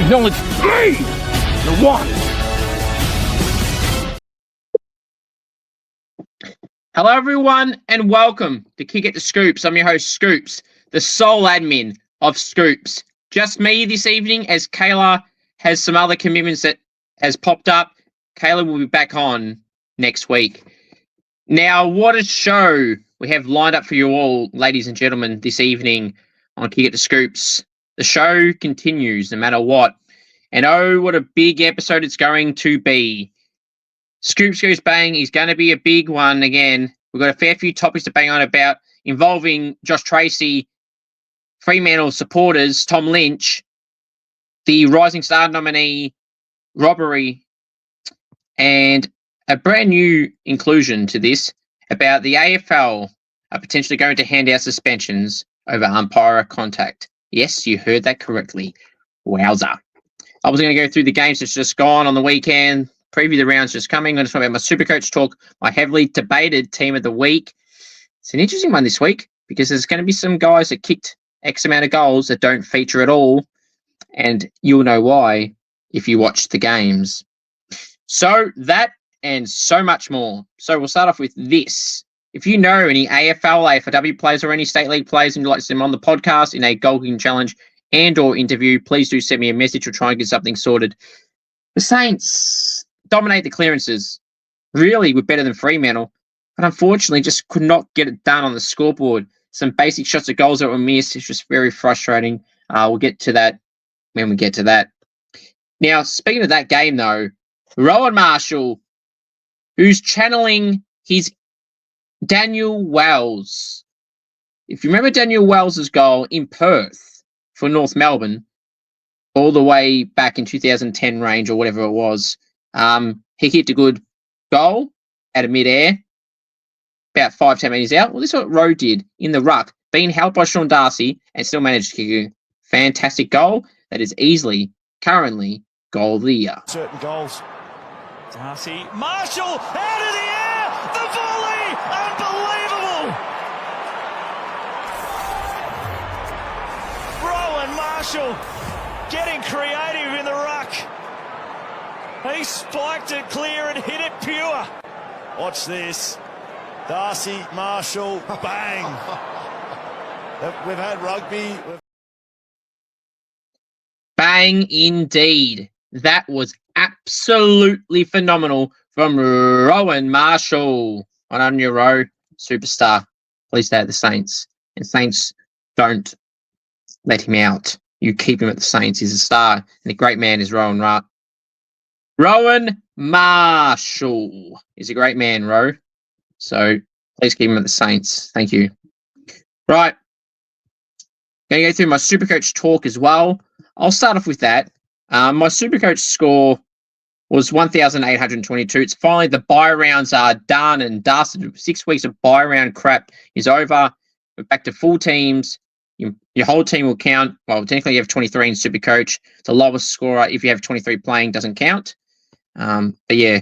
No, it's me! The one! Hello, everyone, and welcome to Kick It to Scoops. I'm your host, Scoops, the sole admin of Scoops. Just me this evening, as Kayla has some other commitments that has popped up. Kayla will be back on next week. Now, what a show we have lined up for you all, ladies and gentlemen, this evening on Kick It to Scoops. The show continues no matter what. And oh, what a big episode it's going to be. Scoops Goes Bang is going to be a big one again. We've got a fair few topics to bang on about involving Josh Treacy, Fremantle supporters, Tom Lynch, the Rising Star nominee robbery, and a brand new inclusion to this about the AFL are potentially going to hand out suspensions over umpire contact. Yes, you heard that correctly. Wowza. I was going to go through the games that's just gone on the weekend. Preview the rounds just coming. I'm going to talk about my Supercoach talk, my heavily debated team of the week. It's an interesting one this week because there's going to be some guys that kicked X amount of goals that don't feature at all, and you'll know why if you watch the games. So that and so much more. So we'll start off with this. If you know any AFL, AFLW players or any state league players and you'd like to see them on the podcast in a goal kicking challenge and or interview, please do send me a message. We'll try and get something sorted. The Saints dominate the clearances. Really, we're better than Fremantle, but unfortunately just could not get it done on the scoreboard. Some basic shots of goals that were missed. It's just very frustrating. We'll get to that when we get to that. Now, speaking of that game, though, Rowan Marshall, who's channeling his Daniel Wells. If you remember Daniel Wells' goal in Perth for North Melbourne, all the way back in 2010 range or whatever it was, he kicked a good goal out of mid-air, about 5-10 metres out. Well, this is what Rowe did in the ruck, being helped by Sean Darcy and still managed to kick a fantastic goal that is easily, currently, goal of the year. Certain goals. Darcy, Marshall, out of the air, the volley, unbelievable! Rowan Marshall getting creative in the ruck. He spiked it clear and hit it pure. Watch this. Darcy, Marshall, bang. We've had rugby. Bang indeed. That was absolutely phenomenal from Rowan Marshall. On your row, superstar. Please stay at the Saints. And Saints, don't let him out. You keep him at the Saints. He's a star. And a great man is Rowan Marshall is a great man, Ro. So please keep him at the Saints. Thank you. Right. Going to go through my Supercoach talk as well. I'll start off with that. My Supercoach score was 1,822. It's finally the bye rounds are done and dusted. 6 weeks of bye round crap is over. We're back to full teams. Your whole team will count. Well, technically you have 23 in Supercoach. The lowest scorer, if you have 23 playing, doesn't count. But yeah,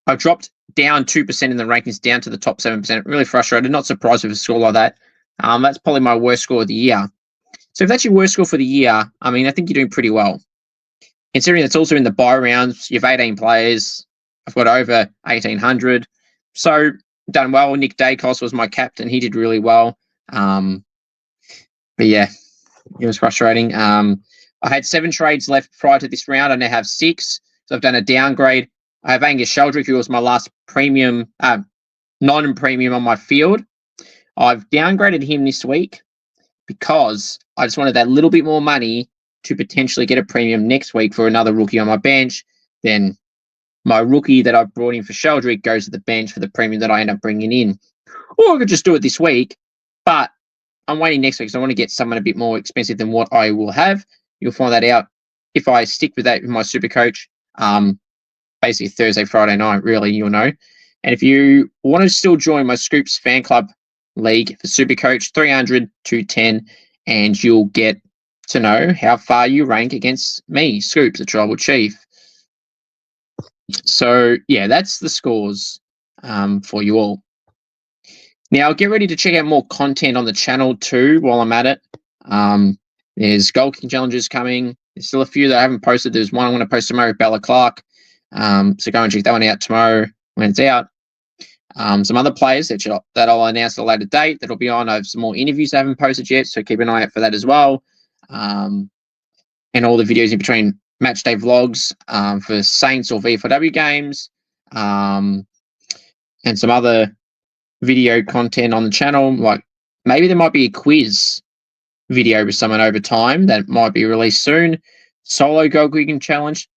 I dropped down 2% in the rankings, down to the top 7%. Really frustrated. Not surprised with a score like that. That's probably my worst score of the year. So if that's your worst score for the year, I mean, I think you're doing pretty well. Considering it's also in the bye rounds, you have 18 players. I've got over 1,800. So done well. Nick Dacos was my captain. He did really well. But yeah, it was frustrating. I had 7 trades left prior to this round. I now have 6. So I've done a downgrade. I have Angus Sheldrick, who was my last premium, non-premium on my field. I've downgraded him this week because I just wanted that little bit more money to potentially get a premium next week for another rookie on my bench. Then my rookie that I brought in for Sheldrick goes to the bench for the premium that I end up bringing in. Or I could just do it this week, but I'm waiting next week because I want to get someone a bit more expensive than what I will have. You'll find that out if I stick with that with my Supercoach. Basically Thursday, Friday night, really, you'll know. And if you want to still join my Scoops fan club league for Supercoach, 300 to 10, and you'll get to know how far you rank against me, Scoops, the Tribal Chief. So, yeah, that's the scores for you all. Now, get ready to check out more content on the channel too while I'm at it. There's goal kicking challenges coming. There's still a few that I haven't posted. There's one I'm going to post tomorrow, Bella Clark. So go and check that one out tomorrow when it's out. Some other players that I'll announce at a later date that'll be on. I have some more interviews I haven't posted yet, so keep an eye out for that as well. And all the videos in between match day vlogs for Saints or V4W games, and some other video content on the channel. Like maybe there might be a quiz video with someone over time that might be released soon. Solo goal kicking challenges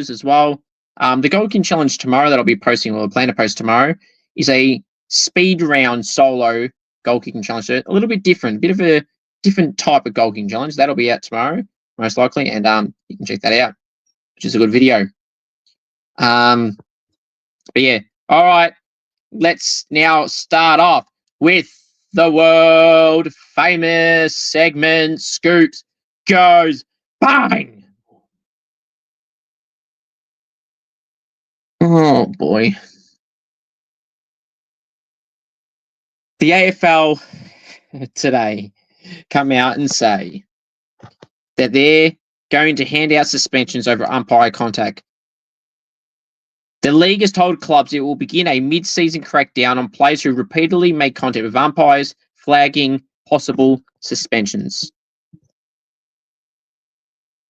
as well. The goal kicking challenge tomorrow that I'll be posting, or plan to post tomorrow, is a speed round solo goal kicking challenge. A little bit different, bit of a different type of goal kicking challenge. That'll be out tomorrow, most likely, and you can check that out, which is a good video. But yeah, all right. Let's now start off with the world famous segment. Scoops goes bang. Oh boy. The AFL today come out and say that they're going to hand out suspensions over umpire contact. The league has told clubs it will begin a mid-season crackdown on players who repeatedly make contact with umpires, flagging possible suspensions.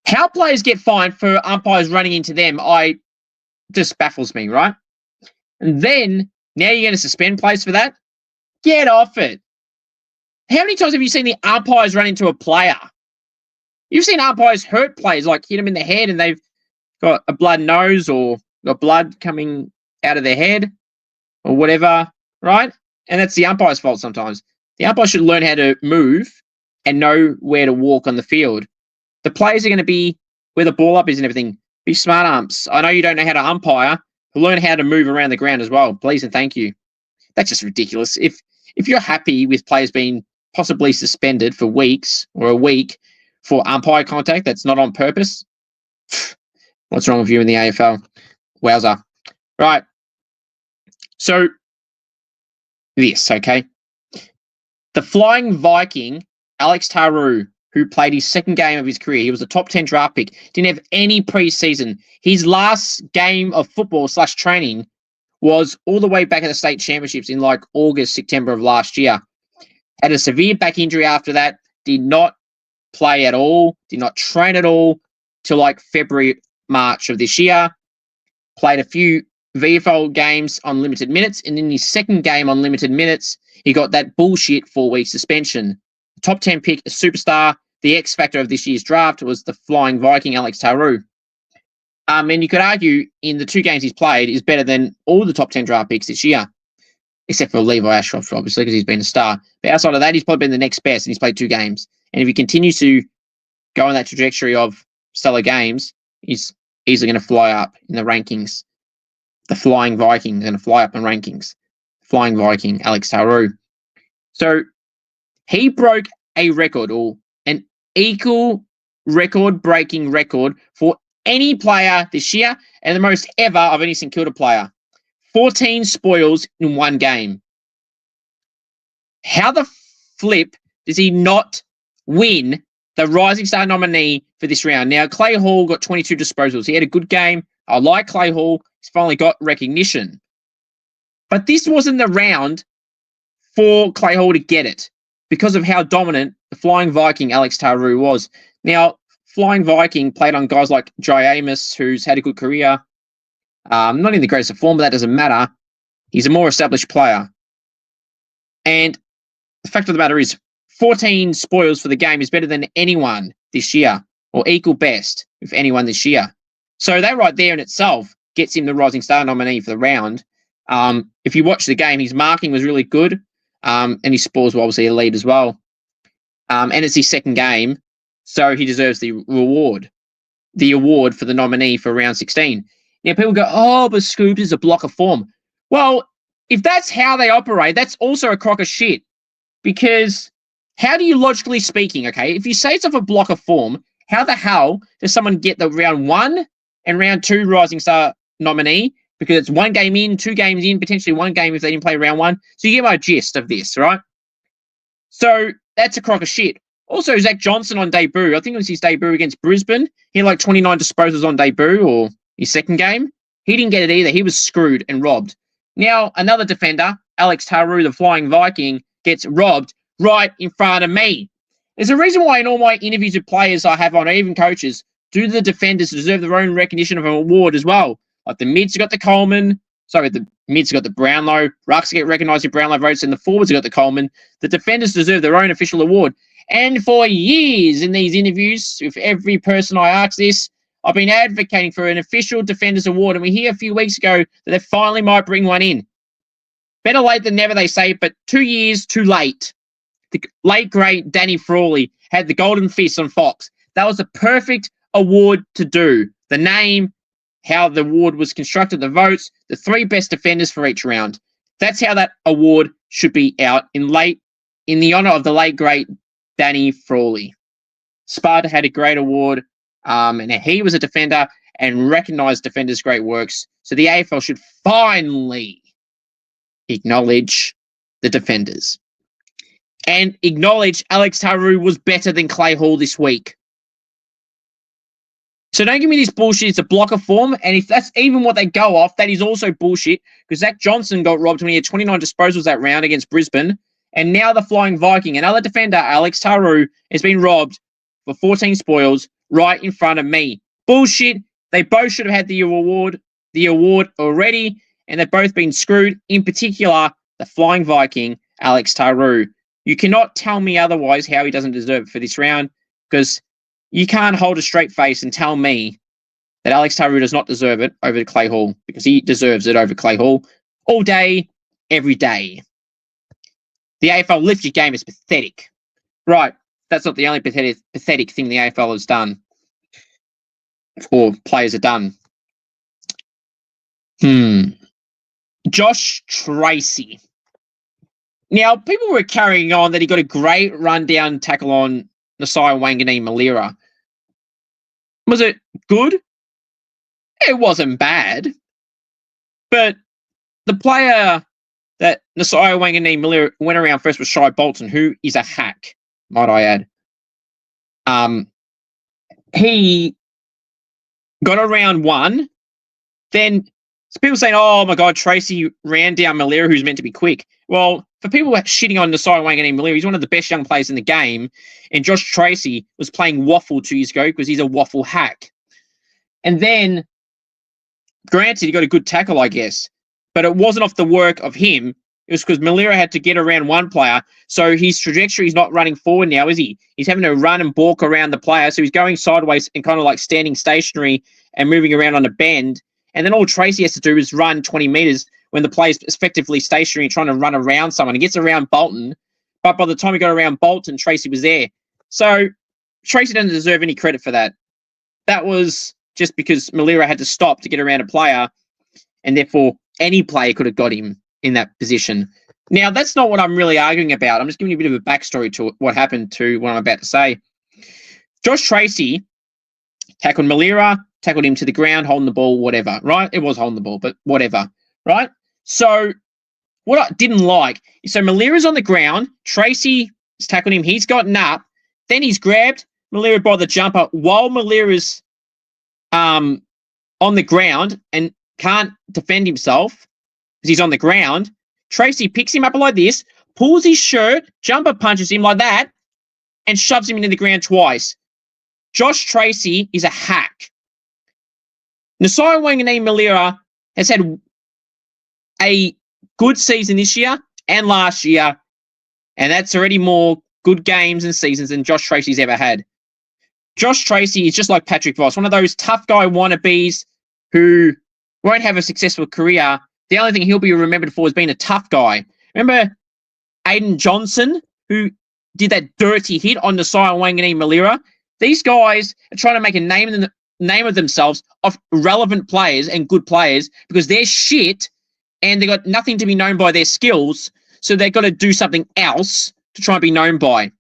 How players get fined for umpires running into them, just baffles me, right? And then, now you're going to suspend players for that? Get off it. How many times have you seen the umpires run into a player? You've seen umpires hurt players, like hit them in the head and they've got a blood nose or got blood coming out of their head or whatever, right? And that's the umpire's fault sometimes. The umpire should learn how to move and know where to walk on the field. The players are going to be where the ball up is and everything. Be smart umps. I know you don't know how to umpire, but learn how to move around the ground as well. Please and thank you. That's just ridiculous. If you're happy with players being possibly suspended for weeks or a week for umpire contact that's not on purpose, what's wrong with you in the AFL? Wowza. Right. So, this, okay? The Flying Viking, Alex Taru, who played his second game of his career. He was a top 10 draft pick. Didn't have any preseason. His last game of football / training was all the way back at the state championships in like August, September of last year. Had a severe back injury after that. Did not play at all. Did not train at all till like February, March of this year. Played a few VFL games on limited minutes. And in his second game on limited minutes, he got that bullshit 4-week suspension. Top 10 pick, a superstar. The X factor of this year's draft was the Flying Viking, Alex Taru. And you could argue in the 2 games he's played is better than all the top 10 draft picks this year, except for Levi Ashcroft, obviously, because he's been a star. But outside of that, he's probably been the next best, and he's played 2 games. And if he continues to go on that trajectory of stellar games, he's easily going to fly up in the rankings. The Flying Viking is going to fly up in rankings. Flying Viking, Alex Taru. So he broke a record, or an equal record-breaking record for any player this year, and the most ever of any St Kilda player. 14 spoils in 1 game. How the flip does he not win the Rising Star nominee for this round? Now, Clay Hall got 22 disposals. He had a good game. I like Clay Hall. He's finally got recognition. But this wasn't the round for Clay Hall to get it because of how dominant the Flying Viking Alex Taru was. Now, Flying Viking played on guys like Jai Amos, who's had a good career. Not in the greatest of form, but that doesn't matter. He's a more established player. And the fact of the matter is, 14 spoils for the game is better than anyone this year, or equal best with anyone this year. So that right there in itself gets him the Rising Star nominee for the round. If you watch the game, his marking was really good, and his spoils were obviously elite as well. And it's his second game, so he deserves the award for the nominee for round 16. Now, people go, oh, but Scoops is a block of form. Well, if that's how they operate, that's also a crock of shit. Because how do you, logically speaking, okay, if you say it's off a block of form, how the hell does someone get the round 1 and round 2 Rising Star nominee? Because it's 1 game in, 2 games in, potentially 1 game if they didn't play round 1. So you get my gist of this, right? So that's a crock of shit. Also, Zach Johnson on debut. I think it was his debut against Brisbane. He had like 29 disposals on debut or his second game. He didn't get it either. He was screwed and robbed. Now, another defender, Alex Taru, the Flying Viking, gets robbed right in front of me. There's a reason why in all my interviews with players I have on, or even coaches, do the defenders deserve their own recognition of an award as well? Like the mids got the Coleman. Sorry, the mids got the Brownlow. Rucks get recognised in Brownlow votes, and the forwards got the Coleman. The defenders deserve their own official award. And for years in these interviews, with every person I ask this, I've been advocating for an official defenders award. And we hear a few weeks ago that they finally might bring one in. Better late than never, they say, but 2 years too late. The late, great Danny Frawley had the Golden Fist on Fox. That was the perfect award to do. The name, how the award was constructed, the votes, the 3 best defenders for each round. That's how that award should be out in the honour of the late, great Danny Frawley. Spud had a great award, and he was a defender and recognised defenders' great works. So the AFL should finally acknowledge the defenders and acknowledge Alex Taru was better than Clay Hall this week. So don't give me this bullshit. It's a blocker form, and if that's even what they go off, that is also bullshit, because Zach Johnson got robbed when he had 29 disposals that round against Brisbane, and now the Flying Viking, another defender, Alex Taru, has been robbed for 14 spoils right in front of me. Bullshit. They both should have had the award already, and they've both been screwed, in particular, the Flying Viking, Alex Taru. You cannot tell me otherwise how he doesn't deserve it for this round, because you can't hold a straight face and tell me that Alex Taru does not deserve it over Clay Hall, because he deserves it over Clay Hall all day, every day. The AFL lift your game is pathetic. Right, that's not the only pathetic thing the AFL has done, or players have done. Josh Treacy. Now, people were carrying on that he got a great rundown tackle on Nasiah Wanganeen-Malira. Was it good? It wasn't bad. But the player that Nasiah Wanganeen-Malira went around first was Shai Bolton, who is a hack, might I add. He got around one. Then people saying, oh my God, Treacy ran down Malira, who's meant to be quick. Well, for people shitting on Nasiah Wanganeen-Malira, he's one of the best young players in the game. And Josh Treacy was playing waffle 2 years ago because he's a waffle hack. And then, granted, he got a good tackle, I guess. But it wasn't off the work of him. It was because Malira had to get around one player. So his trajectory is not running forward now, is he? He's having to run and balk around the player. So he's going sideways and kind of like standing stationary and moving around on a bend. And then all Treacy has to do is run 20 metres when the player's effectively stationary trying to run around someone. He gets around Bolton, but by the time he got around Bolton, Treacy was there. So Treacy doesn't deserve any credit for that. That was just because Malira had to stop to get around a player, and therefore any player could have got him in that position. Now, that's not what I'm really arguing about. I'm just giving you a bit of a backstory to what happened to what I'm about to say. Josh Treacy tackled Malira, tackled him to the ground, holding the ball, whatever, right? It was holding the ball, but whatever, right? So what I didn't like, so Malira's on the ground, Treacy has tackled him, he's gotten up, then he's grabbed Malira by the jumper while Malira's on the ground and can't defend himself because he's on the ground. Treacy picks him up like this, pulls his shirt, jumper punches him like that, and shoves him into the ground twice. Josh Treacy is a hack. Nasiah Wanganeen-Malira has had a good season this year and last year, and that's already more good games and seasons than Josh Treacy's ever had. Josh Treacy is just like Patrick Voss, one of those tough guy wannabes who won't have a successful career. The only thing he'll be remembered for is being a tough guy. Remember Aiden Johnson, who did that dirty hit on Nasiah Wanganeen-Malira? These guys are trying to make a name of themselves of relevant players and good players because they're shit and they've got nothing to be known by their skills, so they've got to do something else to try and be known by.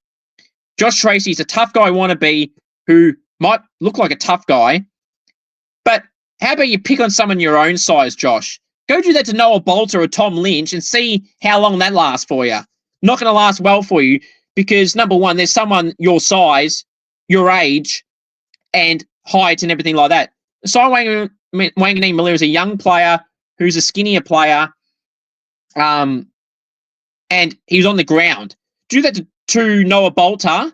Josh Treacy is a tough guy wannabe who might look like a tough guy, but how about you pick on someone your own size, Josh? Go do that to Noah Bolter or Tom Lynch and see how long that lasts for you. Not going to last well for you. because, number one, there's someone your size, your age, and height and everything like that. Wanganeen Miller is a young player who's a skinnier player, and he was on the ground. Do that to Noah Bolter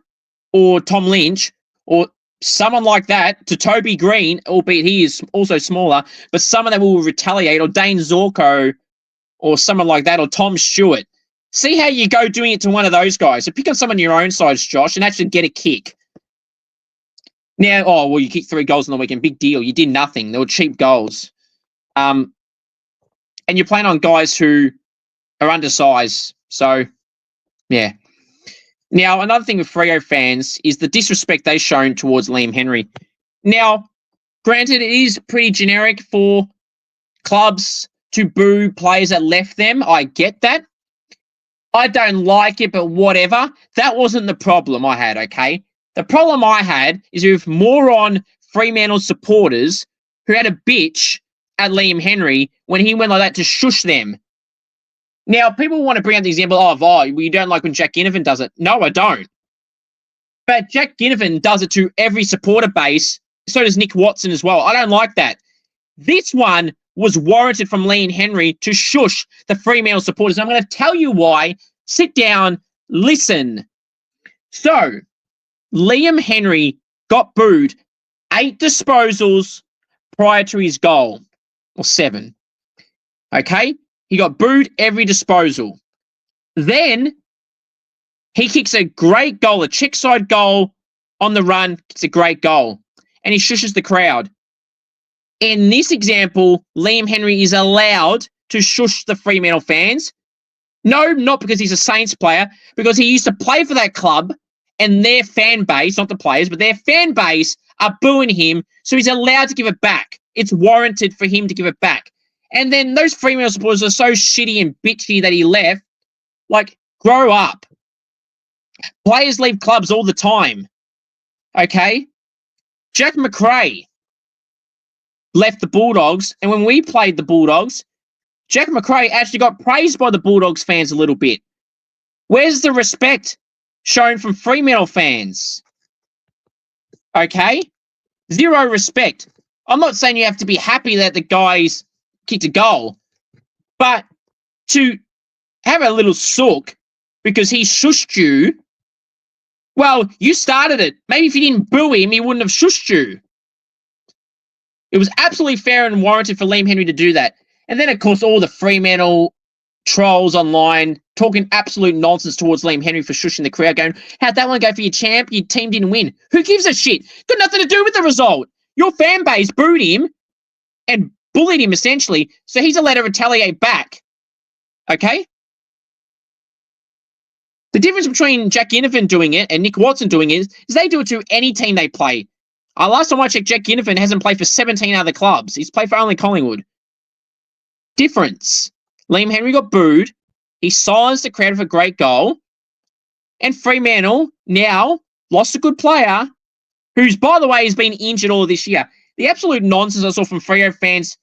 or Tom Lynch or someone like that, to Toby Green, albeit he is also smaller, but someone that will retaliate, or Dane Zorko or someone like that, or Tom Stewart. See how you go doing it to one of those guys. So pick on someone your own size, Josh, and actually get a kick. Now, you kicked 3 goals on the weekend. Big deal. You did nothing. They were cheap goals. And you're playing on guys who are undersized. So, yeah. Now, another thing with Freo fans is the disrespect they've shown towards Liam Henry. Now, granted, it is pretty generic for clubs to boo players that left them. I get that. I don't like it, but whatever. That wasn't the problem I had, okay? The problem I had is with moron Fremantle supporters who had a bitch at Liam Henry when he went like that to shush them. Now, people want to bring up the example of, you don't like when Jack Ginnivan does it. No, I don't. But Jack Ginnivan does it to every supporter base. So does Nick Watson as well. I don't like that. This one was warranted from Liam Henry to shush the Fremantle supporters. I'm going to tell you why. Sit down, listen. So, Liam Henry got booed 8 disposals prior to his goal, or 7. Okay? He got booed every disposal. Then, he kicks a great goal, a check side goal on the run, kicks a great goal, and he shushes the crowd. In this example, Liam Henry is allowed to shush the Fremantle fans. No, not because he's a Saints player, because he used to play for that club, and their fan base, not the players, but their fan base are booing him, so he's allowed to give it back. It's warranted for him to give it back. And then those Fremantle supporters are so shitty and bitchy that he left. Like, grow up. Players leave clubs all the time. Okay? Jack McRae left the Bulldogs, and when we played the Bulldogs, Jack McRae actually got praised by the Bulldogs fans a little bit. Where's the respect shown from Fremantle fans? Okay? Zero respect. I'm not saying you have to be happy that the guys kicked a goal, but to have a little sook because he shushed you, well, you started it. Maybe if you didn't boo him, he wouldn't have shushed you. It was absolutely fair and warranted for Liam Henry to do that. And then, of course, all the Fremantle trolls online talking absolute nonsense towards Liam Henry for shushing the crowd, going, how'd that one go for your champ? Your team didn't win. Who gives a shit? Got nothing to do with the result. Your fan base booed him and bullied him, essentially, so he's allowed to retaliate back. Okay? The difference between Jack Ginnivan doing it and Nick Watson doing it is they do it to any team they play. Last time I checked, Jack Ginnivan hasn't played for 17 other clubs. He's played for only Collingwood. Difference. Liam Henry got booed. He silenced the crowd with a great goal. And Fremantle now lost a good player who's, by the way, has been injured all this year. The absolute nonsense I saw from Freo fans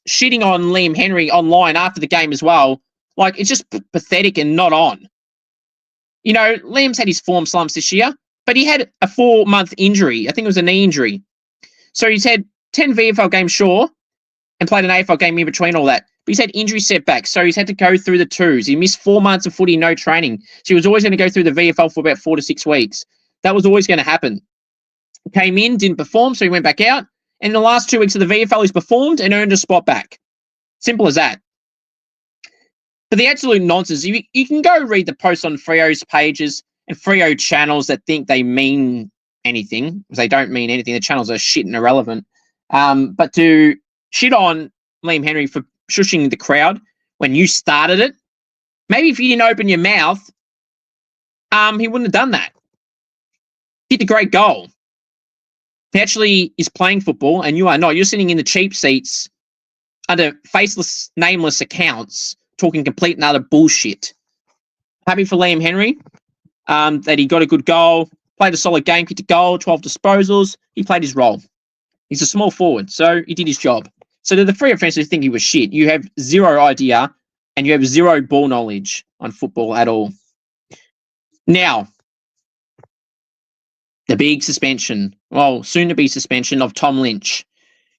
shitting on Liam Henry online after the game as well, like, it's just pathetic and not on. You know, Liam's had his form slumps this year, but he had a 4-month injury. I think it was a knee injury. So he's had 10 VFL games, sure, and played an AFL game in between all that. But he's had injury setbacks, so he's had to go through the twos. He missed 4 months of footy, no training. So he was always going to go through the VFL for about 4 to 6 weeks. That was always going to happen. Came in, didn't perform, so he went back out. And in the last 2 weeks of the VFL, he's performed and earned a spot back. Simple as that. But the absolute nonsense, you can go read the posts on Freo's pages and Freo channels that think they mean anything, because they don't mean anything. The channels are shit and irrelevant. But to shit on Liam Henry for shushing the crowd when you started it, maybe if you didn't open your mouth, he wouldn't have done that. He hit a great goal. He actually is playing football, and you are not. You're sitting in the cheap seats under faceless, nameless accounts talking complete and utter bullshit. Happy for Liam Henry that he got a good goal, played a solid game, kicked a goal, 12 disposals. He played his role. He's a small forward, so he did his job. So to the Freo fans who think he was shit, you have zero idea and you have zero ball knowledge on football at all. Now, the big suspension, well, soon-to-be suspension of Tom Lynch.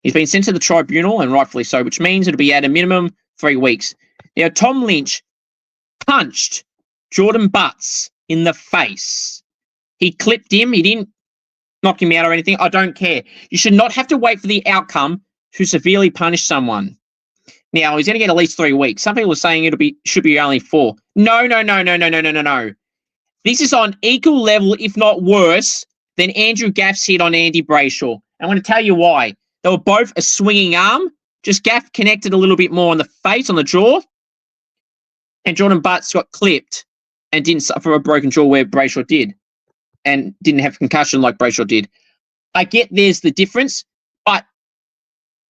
He's been sent to the tribunal, and rightfully so, which means it'll be at a minimum 3 weeks. Now, Tom Lynch punched Jordan Butts in the face. He clipped him. He didn't knock him out or anything. I don't care. You should not have to wait for the outcome to severely punish someone. Now, he's going to get at least 3 weeks. Some people are saying should be only 4. No. This is on equal level, if not worse, than Andrew Gaff's hit on Andy Brayshaw. I'm going to tell you why. They were both a swinging arm. Just Gaff connected a little bit more on the face, on the jaw. And Jordan Butts got clipped and didn't suffer a broken jaw where Brayshaw did. And didn't have concussion like Brayshaw did. I get there's the difference, but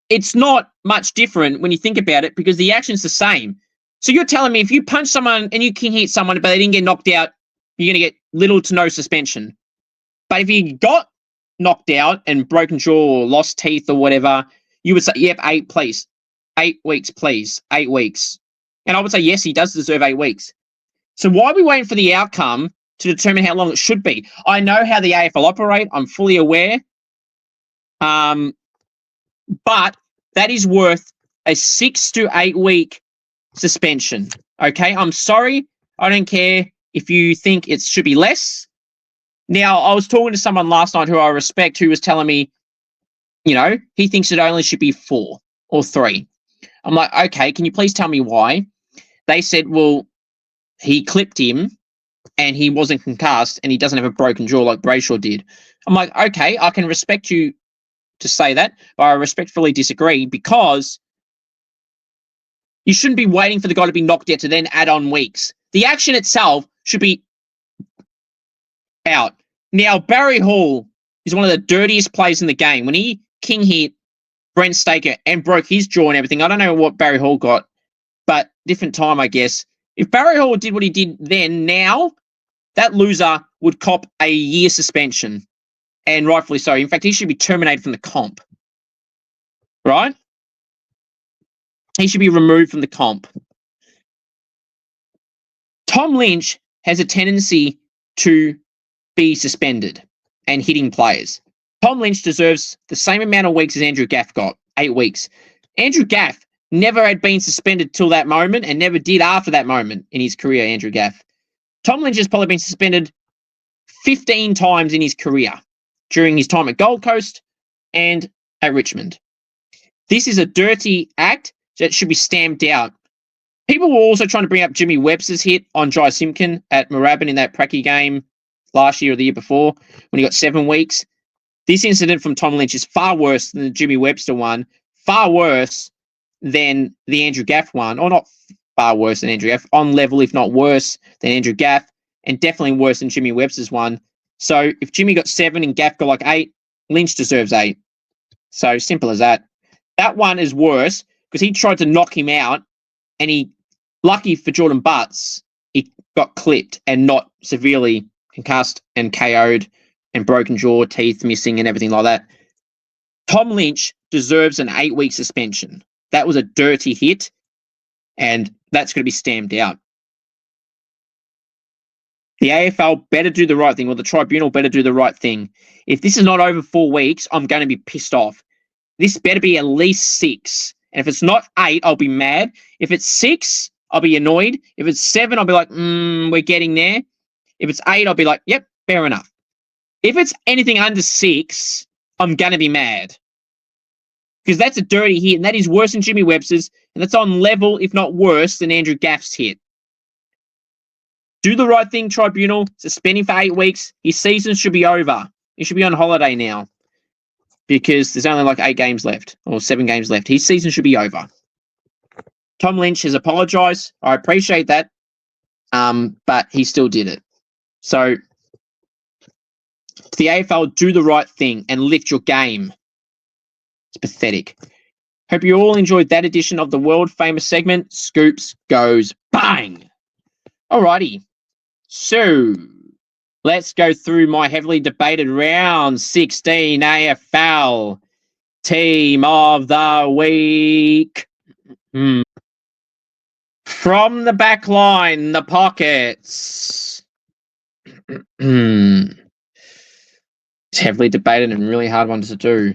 it's not much different when you think about it because the action's the same. So you're telling me if you punch someone and you can hit someone but they didn't get knocked out, you're going to get little to no suspension. But if you got knocked out and broken jaw or lost teeth or whatever, you would say, yep, 8, please. 8 weeks, please. 8 weeks. And I would say, yes, he does deserve 8 weeks. So why are we waiting for the outcome to determine how long it should be? I know how the AFL operate. I'm fully aware. But that is worth a 6 to 8 week suspension. Okay, I'm sorry. I don't care if you think it should be less. Now, I was talking to someone last night who I respect who was telling me, he thinks it only should be 4 or 3. I'm like, okay, can you please tell me why? They said, well, he clipped him and he wasn't concussed and he doesn't have a broken jaw like Brayshaw did. I'm like, okay, I can respect you to say that, but I respectfully disagree because you shouldn't be waiting for the guy to be knocked out to then add on weeks. The action itself should be out. Now, Barry Hall is one of the dirtiest players in the game. When he king hit Brent Staker and broke his jaw and everything, I don't know what Barry Hall got, but different time, I guess. If Barry Hall did what he did then, now, that loser would cop a year suspension. And rightfully so. In fact, he should be terminated from the comp. Right? He should be removed from the comp. Tom Lynch has a tendency to be suspended and hitting players. Tom Lynch deserves the same amount of weeks as Andrew Gaff got, 8 weeks. Andrew Gaff never had been suspended till that moment and never did after that moment in his career, Andrew Gaff. Tom Lynch has probably been suspended 15 times in his career during his time at Gold Coast and at Richmond. This is a dirty act that should be stamped out. People were also trying to bring up Jimmy Webster's hit on Jai Simpkin at Moorabbin in that Pracky game last year or the year before when he got 7 weeks. This incident from Tom Lynch is far worse than the Jimmy Webster one, far worse than the Andrew Gaff one, or not far worse than Andrew Gaff, on level, if not worse than Andrew Gaff, and definitely worse than Jimmy Webster's one. So if Jimmy got 7 and Gaff got like 8, Lynch deserves 8. So simple as that. That one is worse because he tried to knock him out and lucky for Jordan Butts, he got clipped and not severely concussed and KO'd and broken jaw, teeth missing and everything like that. Tom Lynch deserves an 8-week suspension. That was a dirty hit and that's going to be stamped out. The AFL better do the right thing, or the tribunal better do the right thing. If this is not over 4 weeks, I'm going to be pissed off. This better be at least 6. And if it's not 8, I'll be mad. If it's 6, I'll be annoyed. If it's 7, I'll be like, we're getting there. If it's 8, I'll be like, yep, fair enough. If it's anything under 6, I'm going to be mad. Because that's a dirty hit, and that is worse than Jimmy Webster's, and that's on level, if not worse, than Andrew Gaff's hit. Do the right thing, tribunal. Suspend him for 8 weeks. His season should be over. He should be on holiday now because there's only like 8 games left or 7 games left. His season should be over. Tom Lynch has apologised. I appreciate that, but he still did it. So the AFL, do the right thing and lift your game. It's pathetic. Hope you all enjoyed that edition of the world-famous segment, Scoops Goes Bang. Alrighty. So, let's go through my heavily debated round 16 AFL Team of the Week. From the back line, the pockets. It's heavily debated and really hard one to do.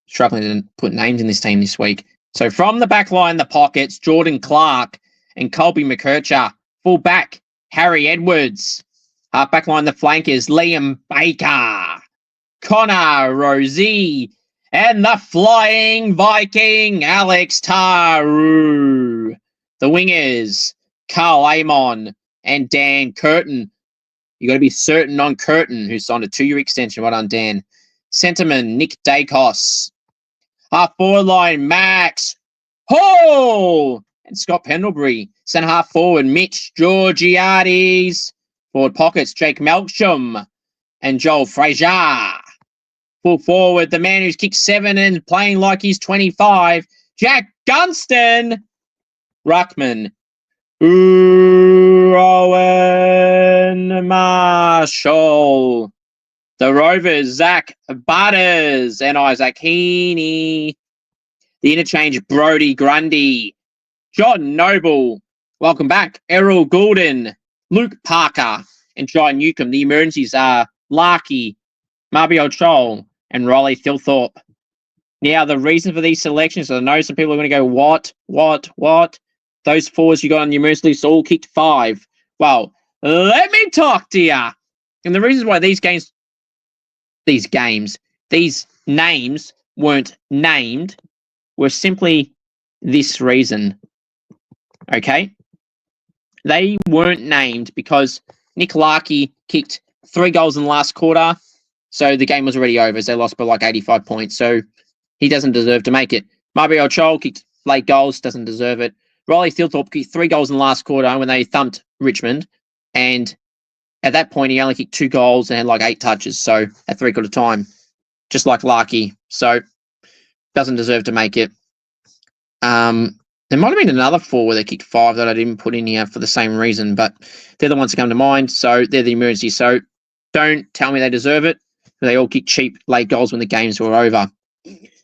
Struggling to put names in this team this week. So from the back line, the pockets, Jordan Clark and Colby McKercher. Full back, Harry Edwards. Half back line, the flankers, Liam Baker, Connor Rosie, and the Flying Viking, Alex Taru. The wingers, Carl Amon and Dan Curtin. You got to be certain on Curtin, who signed a 2-year extension. Well done, Dan. Centerman, Nick Dacos. Half forward line, Max Hall and Scott Pendlebury. Centre half forward, Mitch Georgiades. Forward pockets, Jake Melksham and Joel Frazier. Full forward, the man who's kicked 7 and playing like he's 25, Jack Gunston. Ruckman, Rowan Marshall. The Rovers, Zach Butters and Isaac Heaney. The interchange, Brody Grundy, John Noble. Welcome back, Errol Goulden, Luke Parker, and John Newcomb. The emergencies are Larky, Marbio Chol, and Riley Thilthorpe. Now, the reason for these selections, I know some people are going to go, what? Those forwards you got on your emergency list all kicked 5. Well, let me talk to you. And the reasons why these names weren't named were simply this reason. Okay? They weren't named because Nick Larkey kicked 3 goals in the last quarter, so the game was already over as they lost by like 85 points, so he doesn't deserve to make it. Marbio Chol kicked late goals, doesn't deserve it. Riley Thilthorpe kicked 3 goals in the last quarter when they thumped Richmond, and at that point, he only kicked 2 goals and had like 8 touches. So at 3/4 time, just like Larky. So doesn't deserve to make it. There might have been another 4 where they kicked 5 that I didn't put in here for the same reason, but they're the ones that come to mind. So they're the emergency. So don't tell me they deserve it. They all kicked cheap late goals when the games were over.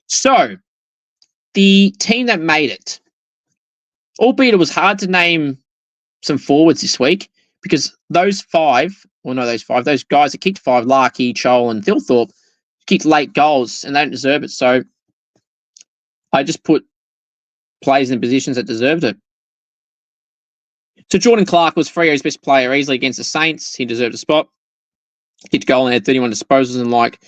So the team that made it, albeit it was hard to name some forwards this week, because those guys that kicked 5, Larky, Chol, and Thilthorpe, kicked late goals, and they don't deserve it. So I just put players in positions that deserved it. So Jordan Clark was Freo's best player easily against the Saints. He deserved a spot. Kicked a goal and had 31 disposals and like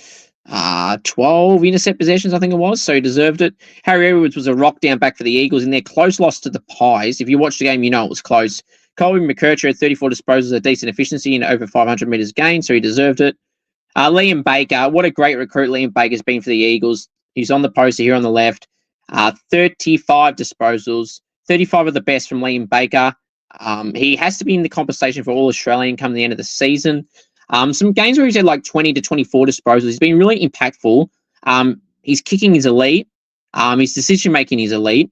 12 intercept possessions, I think it was, so he deserved it. Harry Edwards was a rock down back for the Eagles in their close loss to the Pies. If you watched the game, you know it was close. Colby McKercher had 34 disposals, a decent efficiency and over 500 metres gained, so he deserved it. Liam Baker, what a great recruit Liam Baker's been for the Eagles. He's on the poster here on the left. 35 disposals, 35 of the best from Liam Baker. He has to be in the conversation for All-Australian come the end of the season. Some games where he's had like 20 to 24 disposals. He's been really impactful. His kicking is elite. His decision-making is elite.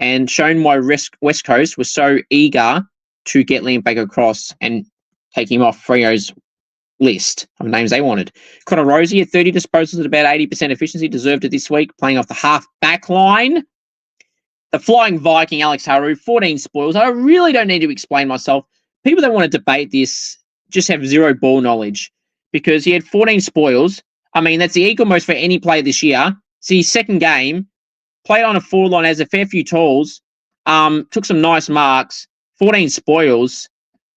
And shown why West Coast was so eager to get Liam Baker across and take him off Freo's list of names they wanted. Connor Rosie had 30 disposals at about 80% efficiency, deserved it this week, playing off the half-back line. The Flying Viking, Alex Haru, 14 spoils. I really don't need to explain myself. People that want to debate this just have zero ball knowledge, because he had 14 spoils. I mean, that's the equal most for any player this year. It's his second game. Played on a forward line, has a fair few tools, took some nice marks, 14 spoils.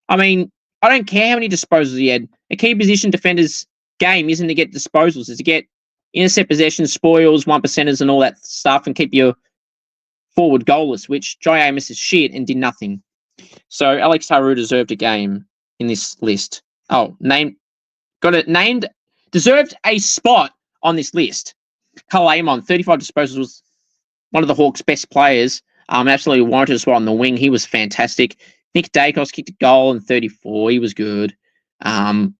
I mean, I don't care how many disposals he had. A key position defender's game isn't to get disposals, it's to get intercept possessions, spoils, 1%ers and all that stuff and keep your forward goalless, which Jai Amos is shit and did nothing. So Alex Taru deserved a game in this list. Deserved a spot on this list. Carl Amon, 35 disposals, was one of the Hawks' best players. Absolutely warranted a spot on the wing. He was fantastic. Nick Dacos kicked a goal in 34. He was good. I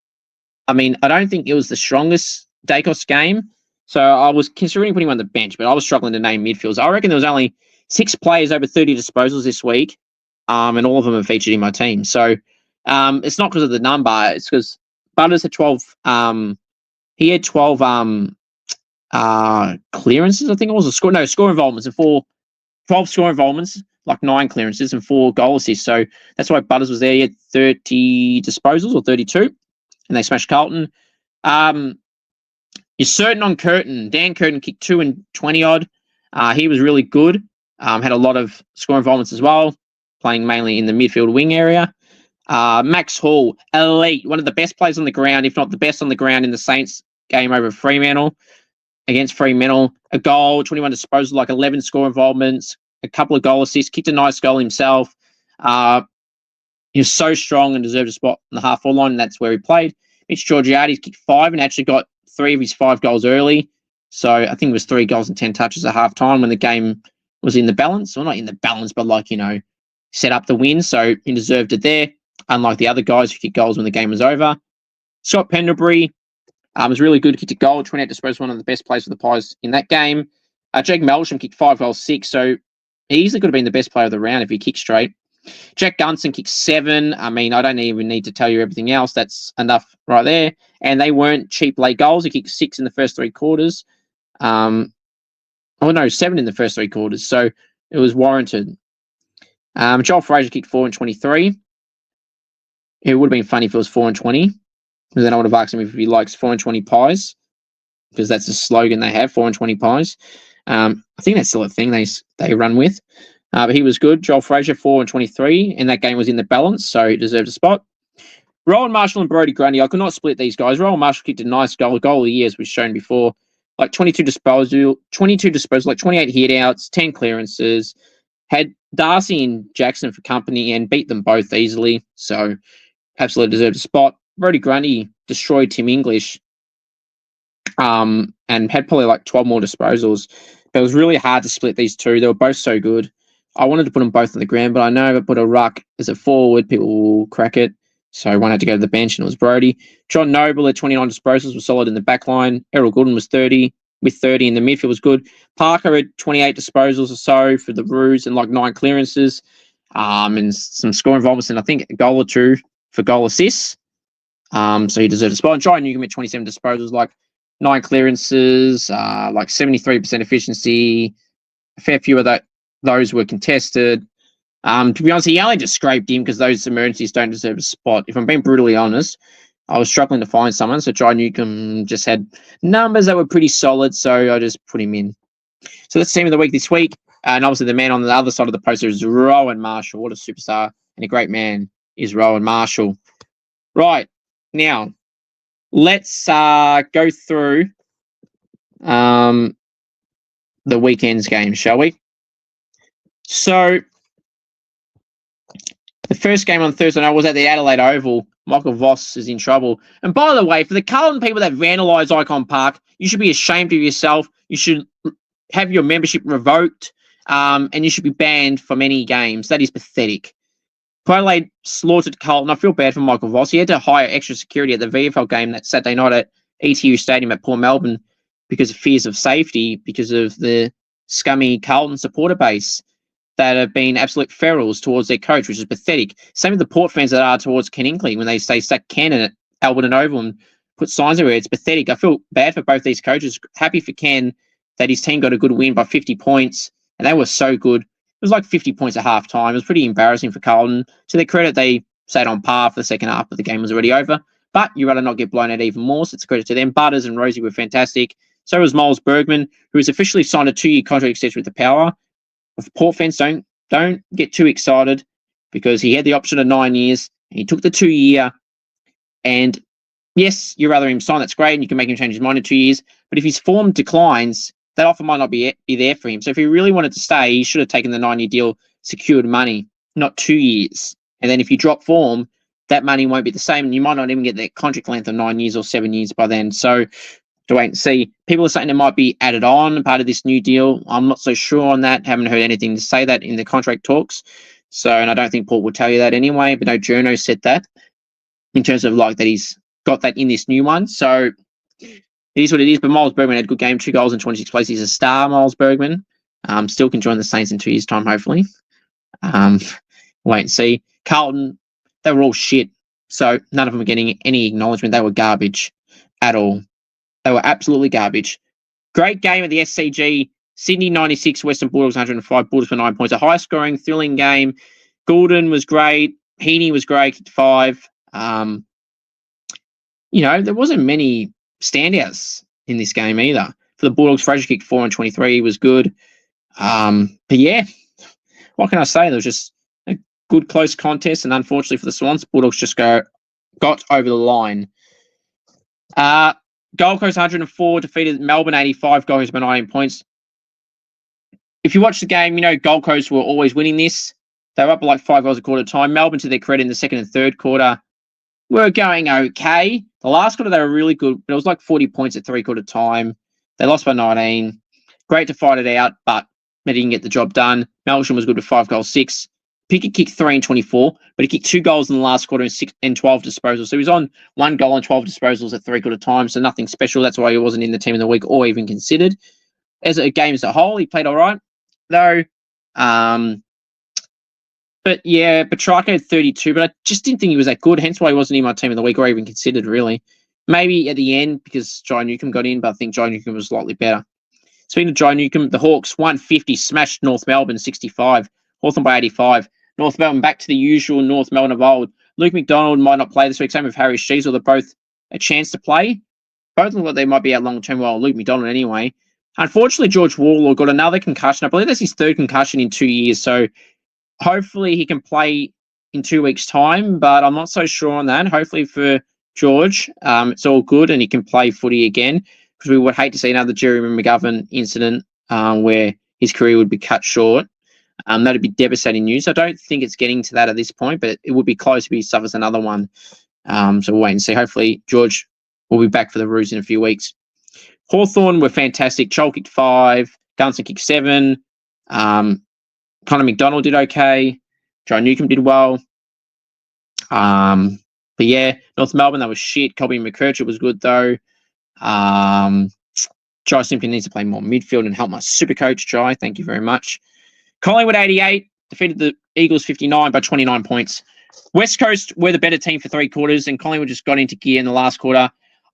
mean, I don't think it was the strongest Dacos game, so I was considering putting him on the bench, but I was struggling to name midfielders. I reckon there was only 6 players over 30 disposals this week, and all of them have featured in my team. So it's not because of the number. It's because Butters had 12. He had 12 clearances, I think it was. Score involvements and 12 score involvements, like 9 clearances and 4 goal assists. So that's why Butters was there. He had 30 disposals or 32, and they smashed Carlton. You're certain on Curtin. Dan Curtin kicked 2 and 20 odd. He was really good. Had a lot of score involvements as well, playing mainly in the midfield wing area. Max Hall, elite, one of the best players on the ground, if not the best on the ground in the Saints game over Fremantle. Against Fremantle, a goal, 21 disposals, like 11 score involvements, a couple of goal assists, kicked a nice goal himself. He was so strong and deserved a spot in the half-forward line, and that's where he played. Mitch Georgiades kicked 5 and actually got 3 of his 5 goals early. So I think it was 3 goals and 10 touches at half-time when the game was in the balance. Well, not in the balance, but set up the win. So he deserved it there, unlike the other guys who kicked goals when the game was over. Scott Pendlebury was really good, kicked a goal. 28 disposals, one of the best players for the Pies in that game. Jake Melsham kicked 5 goals, 6. So he easily could have been the best player of the round if he kicked straight. Jack Gunson kicked 7. I mean, I don't even need to tell you everything else. That's enough right there. And they weren't cheap late goals. He kicked 6 in the first 3 quarters. 7 in the first 3 quarters. So it was warranted. Joel Fraser kicked 4 and 23. It would have been funny if it was 4 and 20. Because then I would have asked him if he likes 4 and 20 pies. Because that's the slogan they have, 4 and 20 pies. I think that's still a thing they run with. But he was good. Joel Fraser, 4 and 23. And that game was in the balance, so he deserved a spot. Rowan Marshall and Brodie Grundy. I could not split these guys. Rowan Marshall kicked a nice goal of the year, as we've shown before. Like 22 disposals, like 28 hit-outs, 10 clearances. Had Darcy and Jackson for company and beat them both easily. So absolutely deserved a spot. Brodie Grundy destroyed Tim English and had probably like 12 more disposals. But it was really hard to split these two. They were both so good. I wanted to put them both on the ground, but I know if I put a ruck as a forward, people will crack it. So one had to go to the bench, and it was Brodie. John Noble at 29 disposals was solid in the back line. Errol Goodwin was 30, with 30 in the midfield was good. Parker had 28 disposals or so for the Roos and like 9 clearances and some score involvements, and I think a goal or 2 for goal assists. So he deserved a spot. And Jai Newcombe at 27 disposals, like 9 clearances, like 73% efficiency. A fair few of those were contested. To be honest, he only just scraped in because those emergencies don't deserve a spot. If I'm being brutally honest, I was struggling to find someone. So Jai Newcombe just had numbers that were pretty solid. So I just put him in. So that's team of the week this week. And obviously the man on the other side of the poster is Rowan Marshall. What a superstar and a great man is Rowan Marshall. Right. Now, let's go through the weekend's game, shall we? So, the first game on Thursday night was at the Adelaide Oval. Michael Voss is in trouble. And by the way, for the Carlton people that vandalise Icon Park, you should be ashamed of yourself. You should have your membership revoked, and you should be banned from any games. That is pathetic. Adelaide slaughtered Carlton. I feel bad for Michael Voss. He had to hire extra security at the VFL game that Saturday night at ETU Stadium at Port Melbourne because of fears of safety, because of the scummy Carlton supporter base that have been absolute ferals towards their coach, which is pathetic. Same with the Port fans that are towards Ken Inkley when they say sack Ken at Albert and Oval and put signs everywhere. It's pathetic. I feel bad for both these coaches. Happy for Ken that his team got a good win by 50 points, and they were so good. It was like 50 points at half time. It was pretty embarrassing for Carlton. To their credit, they stayed on par for the second half, but the game was already over. But you'd rather not get blown out even more, so it's a credit to them. Butters and Rosie were fantastic. So was Miles Bergman, who has officially signed a 2-year contract extension with the Power. If Port fans don't get too excited, because he had the option of 9 years. And he took the 2-year. And yes, you'd rather him sign. That's great. And you can make him change his mind in 2 years. But if his form declines, that offer might not be there for him. So if he really wanted to stay, he should have taken the 9-year deal, secured money, not 2 years. And then if you drop form, that money won't be the same. And you might not even get the contract length of 9 years or 7 years by then. So to wait and see. People are saying it might be added on, part of this new deal. I'm not so sure on that. Haven't heard anything to say that in the contract talks. So, and I don't think Paul will tell you that anyway, but no journo said that in terms of like that he's got that in this new one. So it is what it is. But Miles Bergman had a good game, 2 goals in 26 plays. He's a star, Miles Bergman. Still can join the Saints in 2 years' time, hopefully. Wait and see. Carlton, they were all shit. So none of them are getting any acknowledgement. They were garbage at all. They were absolutely garbage. Great game at the SCG. Sydney 96, Western Bulldogs 105. Bulldogs for 9 points. A high-scoring, thrilling game. Goulden was great. Heaney was great, 5. There wasn't many standouts in this game either. For the Bulldogs, Fraser kicked 4 and 23. He was good. But yeah, what can I say? There was just a good close contest, and unfortunately for the Swans, Bulldogs just got over the line. Gold Coast 104 defeated Melbourne 85. Gold Coast by 19 points. If you watch the game, Gold Coast were always winning this. They were up by like 5 goals a quarter time. Melbourne, to their credit, in the second and third quarter, were going okay. The last quarter, they were really good, but it was like 40 points at 3-quarter time. They lost by 19. Great to fight it out, but they didn't get the job done. Melbourne was good with 5 goals, 6. Pickett kicked 3 and 24, but he kicked 2 goals in the last quarter and 6 and 12 disposals. So he was on 1 goal and 12 disposals at 3-quarter time, so nothing special. That's why he wasn't in the team of the week or even considered. As a game as a whole, he played all right, though. But yeah, Petrarca had 32, but I just didn't think he was that good, hence why he wasn't in my team of the week or even considered, really. Maybe at the end because Jai Newcombe got in, but I think Jai Newcombe was slightly better. Speaking of Jai Newcombe, the Hawks 150 smashed North Melbourne 65, Hawthorn by 85. North Melbourne back to the usual North Melbourne of old. Luke McDonald might not play this week, same with Harry Sheasel. They're both a chance to play. Both look like they might be out long term, well, Luke McDonald anyway. Unfortunately, George Warlaw got another concussion. I believe that's his 3rd concussion in 2 years, so hopefully he can play in 2 weeks' time, but I'm not so sure on that. Hopefully for George, it's all good and he can play footy again, because we would hate to see another Jerry McGovern incident where his career would be cut short. That'd be devastating news. I don't think it's getting to that at this point, but it would be close if he suffers another one. So we'll wait and see. Hopefully George will be back for the Roos in a few weeks. Hawthorn were fantastic. Chol kicked 5. Gunson kicked 7. Connor McDonald did okay. Jai Newcombe did well. But yeah, North Melbourne, that was shit. Colby McKercher was good though. Jai simply needs to play more midfield and help my super coach, Jai. Thank you very much. Collingwood 88 defeated the Eagles 59 by 29 points. West Coast were the better team for 3 quarters, and Collingwood just got into gear in the last quarter.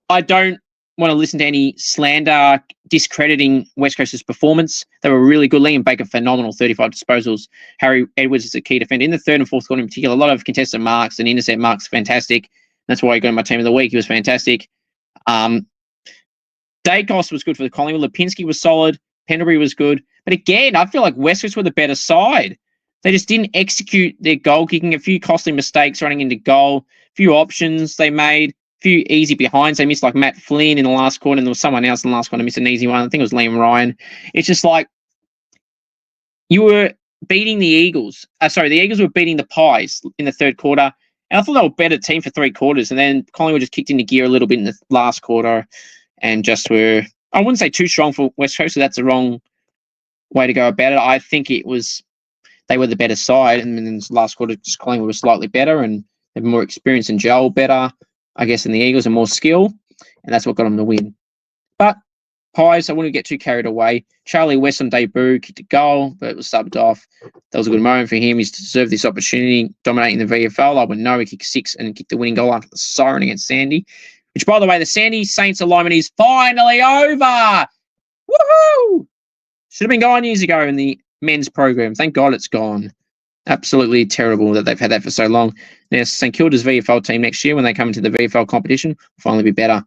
I don't want to listen to any slander discrediting West Coast's performance. They were really good. Liam Baker, phenomenal, 35 disposals. Harry Edwards is a key defender. In the 3rd and 4th quarter in particular, a lot of contested marks and intercept marks, fantastic. That's why he got in my team of the week. He was fantastic. Dacos was good for the Collingwood. Lipinski was solid. Pendlebury was good. But again, I feel like West Coast were the better side. They just didn't execute their goal kicking. A few costly mistakes running into goal. A few options they made. Few easy behinds. They missed like Matt Flynn in the last quarter, and there was someone else in the last quarter missed an easy one. I think it was Liam Ryan. It's just like you were beating the Eagles. The Eagles were beating the Pies in the 3rd quarter, and I thought they were a better team for 3 quarters. And then Collingwood just kicked into gear a little bit in the last quarter, and just were, I wouldn't say too strong for West Coast, so that's the wrong way to go about it. I think it was they were the better side, and then in the last quarter, just Collingwood was slightly better and had more experience and gel better, I guess, in the Eagles and more skill, and that's what got them the win. But Pies, I wouldn't get too carried away. Charlie West on debut kicked a goal, but it was subbed off. That was a good moment for him. He's deserved this opportunity, dominating the VFL. I would know he kicked 6 and kicked the winning goal after the siren against Sandy, which, by the way, the Sandy Saints alignment is finally over. Woohoo! Should have been gone years ago in the men's program. Thank God it's gone. Absolutely terrible that they've had that for so long. Now, St Kilda's VFL team next year, when they come into the VFL competition, will finally be better.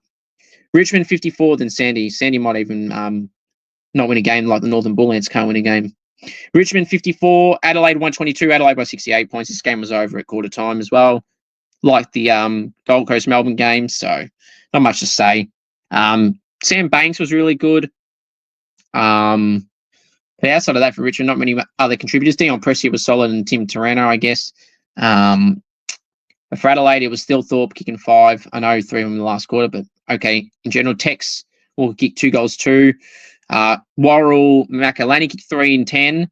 Richmond 54 than Sandy. Sandy might even not win a game like the Northern Bullants can't win a game. Richmond 54, Adelaide 122, Adelaide by 68 points. This game was over at quarter time as well, like the Gold Coast Melbourne game, so not much to say. Sam Banks was really good. But outside of that, for Richmond, not many other contributors. Dion Prestia was solid, and Tim Turano, I guess. But for Adelaide, it was still Thorpe kicking 5. I know 3 of them in the last quarter, but okay. In general, Tex will kick 2 goals too. Worrell Makalani kicked 3 and 10.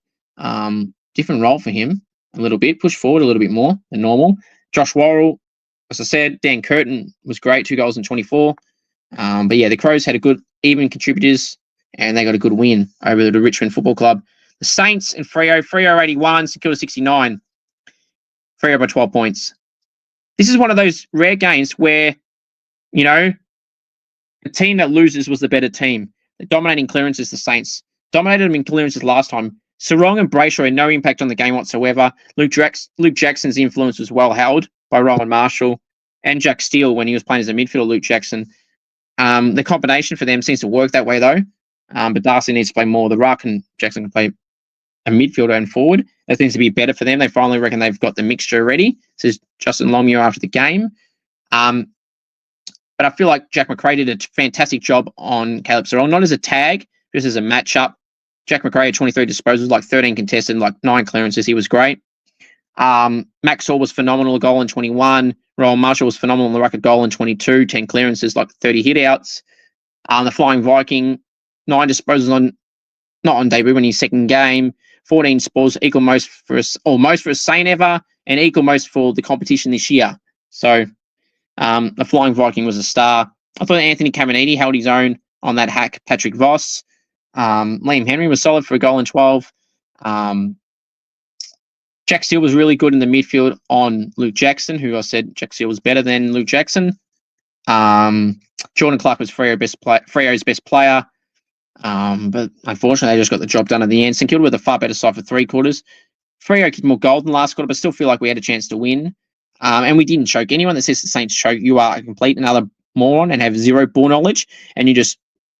Different role for him a little bit. Push forward a little bit more than normal. Josh Worrell, as I said, Dan Curtin was great, 2 goals and 24. But yeah, the Crows had a good even contributors, and they got a good win over the Richmond Football Club. The Saints and Freo 81, St Kilda 69. Freo by 12 points. This is one of those rare games where, you know, the team that loses was the better team. The dominating clearances, the Saints dominated them in clearances last time. Sarong and Brayshaw had no impact on the game whatsoever. Luke Jackson's influence was well held by Rowan Marshall and Jack Steele when he was playing as a midfielder, Luke Jackson. The combination for them seems to work that way, though. But Darcy needs to play more of the ruck, and Jackson can play a midfielder and forward. That seems to be better for them. They finally reckon they've got the mixture ready. Says Justin Longmuir after the game. But I feel like Jack McRae did a fantastic job on Caleb Serrell, not as a tag, just as a matchup. Jack McRae had 23 disposals, like 13 contested, like 9 clearances. He was great. Max Saul was phenomenal, a goal in 21. Rowan Marshall was phenomenal in the ruck, a goal in 22, 10 clearances, like 30 hitouts. The Flying Viking, 9 disposals not on debut, in his second game. 14 spoils, equal most for us, or most for a Saint ever, and equal most for the competition this year. So the Flying Viking was a star. I thought Anthony Caminiti held his own on that hack. Patrick Voss. Liam Henry was solid for a goal in 12. Jack Steele was really good in the midfield on Luke Jackson, who I said Jack Steele was better than Luke Jackson. Jordan Clark was Freo's best player. But unfortunately, they just got the job done at the end. St Kilda with a far better side for 3 quarters. Freo kicked more goals than last quarter, but still feel like we had a chance to win. And we didn't choke. Anyone that says the Saints choke, you are a complete another moron and have zero ball knowledge, and you're just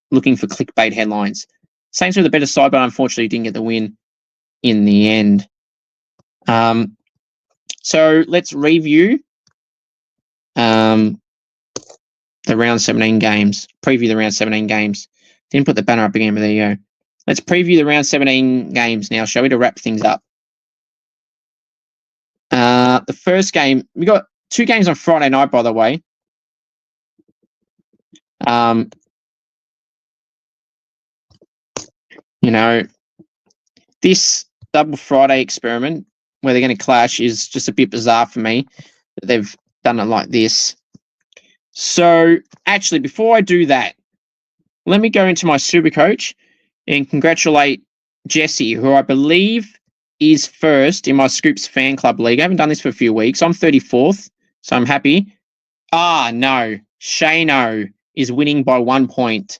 looking for clickbait headlines. Saints were the better side, but unfortunately didn't get the win in the end. So let's review the round 17 games. Preview the round 17 games. Didn't put the banner up again, but there you go. Let's preview the round 17 games now, shall we, to wrap things up. The first game, we got 2 games on Friday night, by the way. This double Friday experiment where they're going to clash is just a bit bizarre for me that they've done it like this. So, actually, before I do that, let me go into my Supercoach and congratulate Jesse, who I believe is first in my Scoops fan club league. I haven't done this for a few weeks. I'm 34th, so I'm happy. No. Shano is winning by 1 point.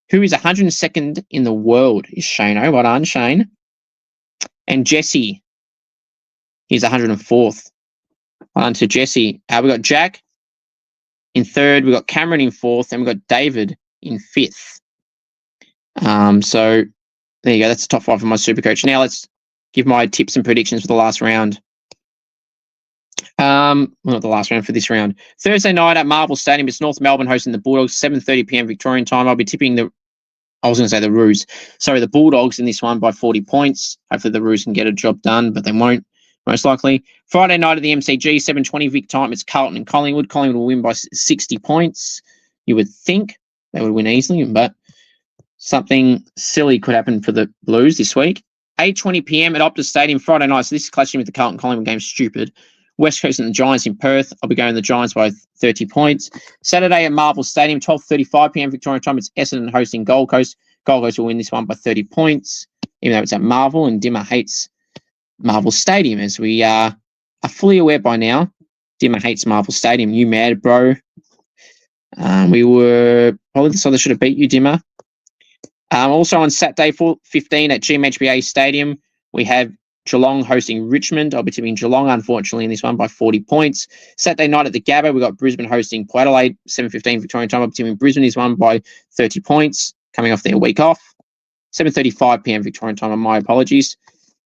Who is 102nd in the world is Shano. Well done, Shane. And Jesse is 104th. Well done to Jesse. We got Jack in 3rd. We got Cameron in 4th. And we got David in 5th. So there you go. That's the top 5 for my Supercoach. Now let's give my tips and predictions for the last round. Well, not the last round, for this round. Thursday night at Marvel Stadium, it's North Melbourne hosting the Bulldogs, 7:30 p.m. Victorian time. I'll be tipping the Bulldogs in this one by 40 points. Hopefully the Roos can get a job done, but they won't, most likely. Friday night at the MCG, 7:20 Vic time, it's Carlton and Collingwood. Collingwood will win by 60 points. You would think they would win easily, but something silly could happen for the Blues this week. 8:20 p.m. at Optus Stadium Friday night. So this is clashing with the Carlton Collingwood game. Stupid. West Coast and the Giants in Perth. I'll be going the Giants by 30 points. Saturday at Marvel Stadium, 12:35 p.m. Victorian time. It's Essendon hosting Gold Coast. Gold Coast will win this one by 30 points, even though it's at Marvel, and Dimmer hates Marvel Stadium, as we are fully aware by now. Dimmer hates Marvel Stadium. You mad, bro? We were probably the side that should have beat you, Dimmer. Also on Saturday, 4:15 at GMHBA Stadium, we have Geelong hosting Richmond. I'll be tipping Geelong, unfortunately, in this one by 40 points. Saturday night at the Gabba, we've got Brisbane hosting Port Adelaide, 7:15 Victorian time. I'll be tipping Brisbane is one by 30 points, coming off their week off. 7:35 p.m. Victorian time, my apologies.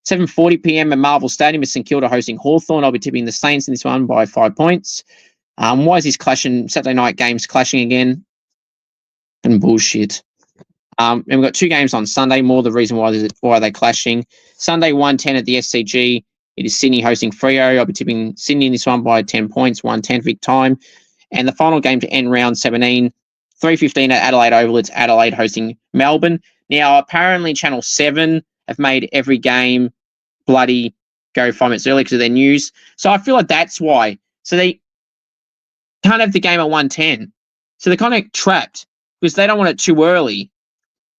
7:40 p.m. at Marvel Stadium, it's St Kilda hosting Hawthorn. I'll be tipping the Saints in this one by 5 points. Why is this clashing? Saturday night games clashing again? And bullshit. And we've got 2 games on Sunday, more the reason why are they clashing. Sunday, 1:10 at the SCG. It is Sydney hosting Freo. I'll be tipping Sydney in this one by 10 points, 1:10 Vic time. And the final game to end round 17, 3:15 at Adelaide Oval. It's Adelaide hosting Melbourne. Now, apparently Channel 7 have made every game bloody go 5 minutes early because of their news. So I feel like that's why. So they can't have the game at 1:10. So they're kind of trapped because they don't want it too early.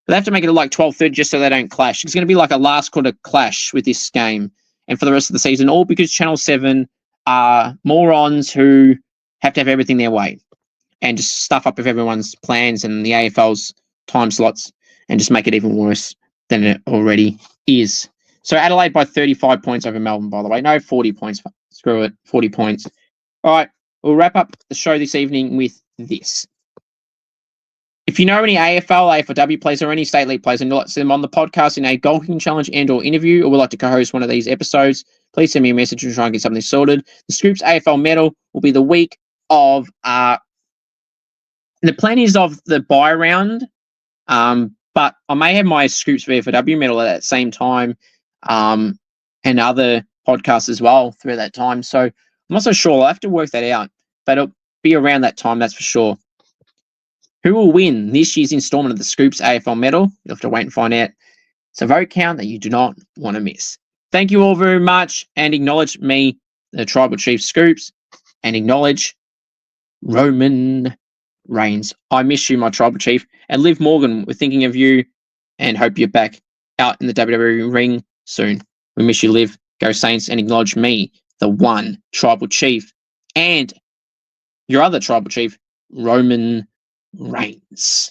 They have to make it like 12:30 just so they don't clash. It's going to be like a last quarter clash with this game and for the rest of the season, all because Channel 7 are morons who have to have everything their way and just stuff up with everyone's plans and the AFL's time slots and just make it even worse than it already is. So Adelaide by 35 points over Melbourne, by the way. No, 40 points. Screw it, 40 points. All right, we'll wrap up the show this evening with this. If you know any AFL, AFLW players or any state league players and you'd like to see them on the podcast in a goal kicking challenge and or interview, or would like to co-host one of these episodes, please send me a message and try and get something sorted. The Scoops AFL medal will be the week of the plan is of the bye round, but I may have my Scoops VFW medal at that same time, and other podcasts as well through that time. So I'm not so sure. I'll have to work that out, but it'll be around that time, that's for sure. Who will win this year's installment of the Scoops AFL medal? You'll have to wait and find out. It's a vote count that you do not want to miss. Thank you all very much, and acknowledge me, the Tribal Chief Scoops, and acknowledge Roman Reigns. I miss you, my Tribal Chief. And Liv Morgan, we're thinking of you and hope you're back out in the WWE ring soon. We miss you, Liv. Go Saints, and acknowledge me, the one Tribal Chief, and your other Tribal Chief, Roman Reigns.